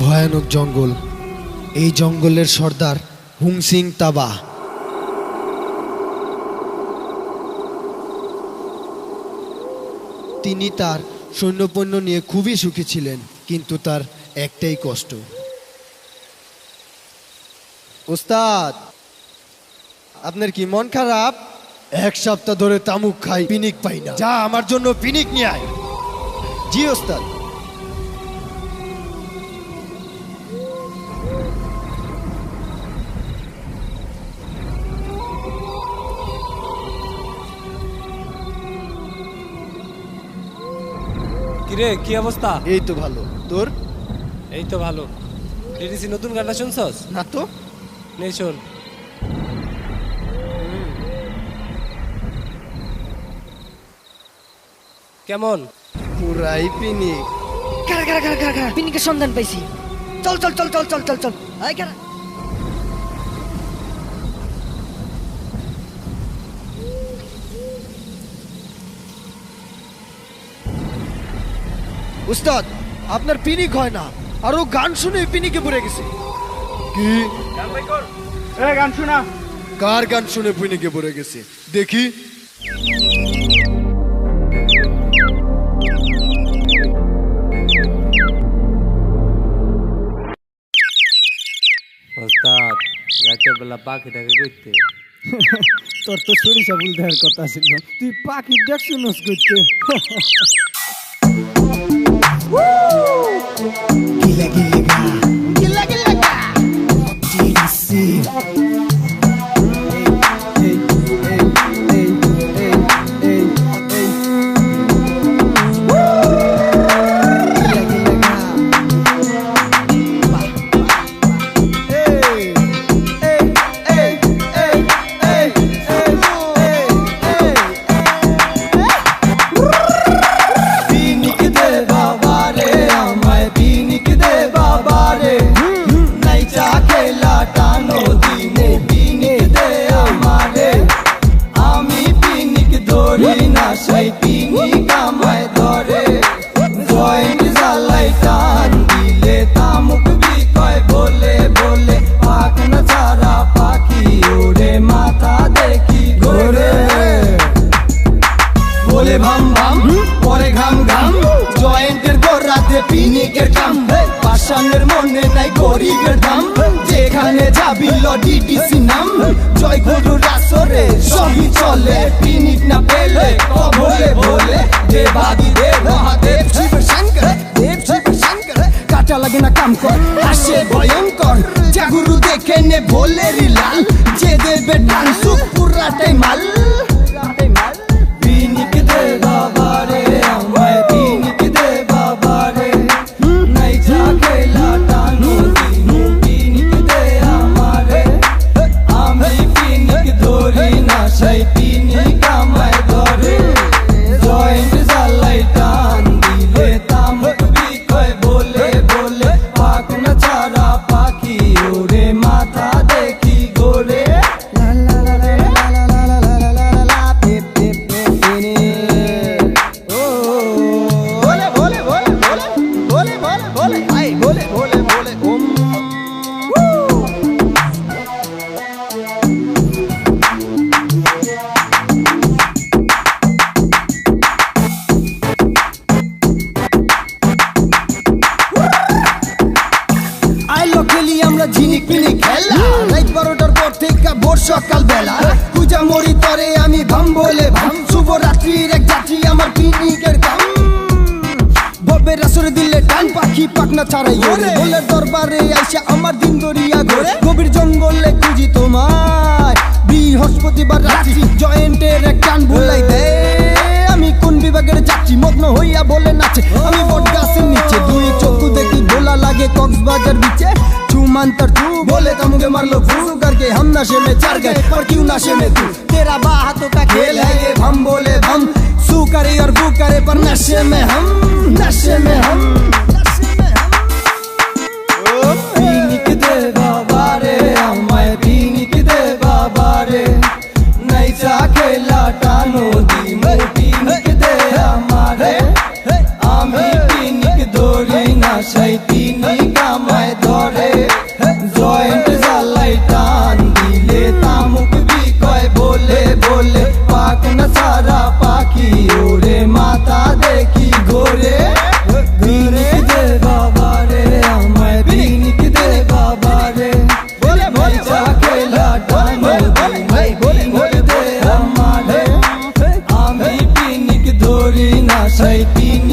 ভয়ানক জঙ্গল। এই জঙ্গলের সর্দার হুং সিং তাবা। তিনি তার সৈন্যপণ্য নিয়ে খুবই সুখী ছিলেন, কিন্তু তার একটাই কষ্ট। ওস্তাদ, আপনার কি মন খারাপ? এক সপ্তাহ ধরে তামুক খাই, পিনিক পাই না। যা আমার জন্য পিনিক নিয়ে আয়। জি ওস্তাদ। কিরে, কি অবস্থা? এই তো ভালো, তোর? এই তো ভালো। ডিডিসি নতুন গানটা শুনছস? না তো। নে শোন। কেমন? পুরাই পিনিক। কারা কারা কারা কারা কারা পিনিকের সন্ধান পাইছি। চল চল চল চল চল চল চল। আয় কারা। উস্তাদ, আপনার পিনিক হয় না, আরো গান শুনে পিনিকে পড়ে গেছে। কি গান শোনা। কার গান শুনে পিনিকে পড়ে গেছে দেখি? ওস্তাদ, রাতের বেলা পাখিটাকে কইতে। তোর তো সরিষা ফুল দেওয়ার কথা ছিল, তুই পাখির ডাক শুনস করতে। গিলা গিলা গা গিলা গিলা গা ডিডিসি। পিনিকের কাম পাষাণের মনে নাই গরিবের দাম। যেখানে যাবি ডিডিসি নাম, জয় গুরুর আসরে সবই চলে। পিনিক না পেলে বলে বলে দেবাদি দেব মহাদেব শিব শঙ্কর, দেব শিব শঙ্কর। কাটা লাগে না কাম কর, আসে ভয়ঙ্কর। জাগুরু দেখে নে ভোলে রিলাল, যে দেবে টান সুখ পুরাটাই মাল। পিনিক দে বাবা রে আমায়, পিনিক দে বাবা রে। সকাল বেলা পূজা মরি তরে আমি ভাম বলে ভাম। শুভরাত্রির এক যাত্রী আমার পিনিকের কাম। ভবের আসরে দিলে টান পাখি পাখনা ছাড়াই ওরে। বলে দরবারে আইসা আমার দিন দরিয়া ঘরে। গভীর জঙ্গলে খুঁজি তোমায়, বৃহস্পতিবার রাত্রি জয়েন্টের এক টান ভুলাই দে। আমি কোন বিভাগের যাচ্ছি মগ্ন হইয়া বলে নাচে। আমি বট গাছের নিচে দুই চক্ষু দেখি ভোলা লাগে কক্সবাজার বিচে। मंतर तू बोले तो मुझे मार लो फू करके हम नशे में चढ़ गए, पर क्यों नशे में तू? तेरा बातों का खेल है ये, हम बोले हम सू करे और बू करे, पर नशे में हम, नशे में हम, नशे में हम। पिनिक दे बाबा रे আমায়, पिनिक दे बाबा रे। नहीं चाखे लाटानो दी मैं, पिनिक दे আমারে। আমি পিনিক ধরি না সেই পিনিক আমায় বাসায় পিন